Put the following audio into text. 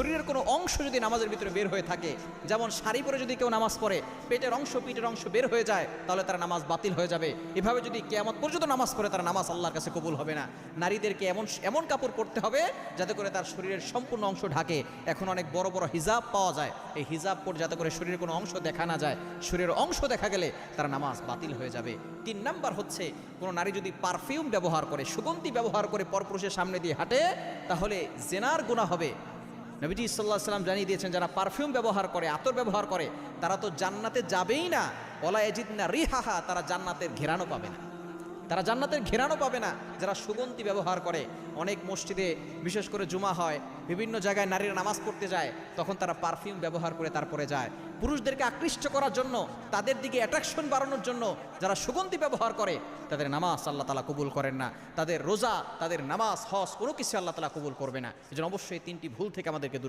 শরীরের কোনো অংশ যদি নামাজের ভিতরে বের হয়ে থাকে, যেমন শাড়ি পরে যদি কেউ নামাজ পড়ে পেটের অংশ বের হয়ে যায়, তাহলে তার নামাজ বাতিল হয়ে যাবে। এভাবে যদি কিয়ামত পর্যন্ত নামাজ পড়ে তার নামাজ আল্লাহর কাছে কবুল হবে না। নারীদেরকে এমন কাপড় পরতে হবে যাতে করে তার শরীরের সম্পূর্ণ অংশ ঢাকে। এখন অনেক বড় বড় হিজাব পাওয়া যায়, এই হিজাব পরে যাতে করে শরীরের কোনো অংশ দেখা না যায়। শরীরের অংশ দেখা গেলে তার নামাজ বাতিল হয়ে যাবে। 3 নাম্বার হচ্ছে, কোনো নারী যদি পারফিউম ব্যবহার করে, সুগন্ধি ব্যবহার করে পরপুরুষের সামনে দিয়ে হাঁটে, তাহলে জেনার গুনাহ হবে। নবীজি সাল্লাল্লাহু আলাইহি সাল্লাম জানিয়ে দিয়েছেন, যারা পারফিউম ব্যবহার করে, আতর ব্যবহার করে, তারা তো জান্নাতে যাবেই না, ওয়ালা ইয়াজিদনা রিহাহা, তারা জান্নাতের ঘেরানো পাবে না। তারা জান্নাতের ঘেরানো পাবে না যারা সুগন্ধি ব্যবহার করে। অনেক মসজিদে বিশেষ করে জুমা হয়, বিভিন্ন জায়গায় নারীরা নামাজ পড়তে যায়, তখন তারা পারফিউম ব্যবহার করে তারপরে যায়। পুরুষদেরকে আকৃষ্ট করার জন্য, তাদের দিকে অ্যাট্রাকশন বাড়ানোর জন্য যারা সুগন্ধি ব্যবহার করে, তাদের নামাজ আল্লাহ তাআলা কবুল করেন না। তাদের রোজা, তাদের নামাজ, হজ কোনো কিছু আল্লাহ তাআলা কবুল করবে না। এজন্য অবশ্যই 3টি ভুল থেকে আমাদেরকে দূরে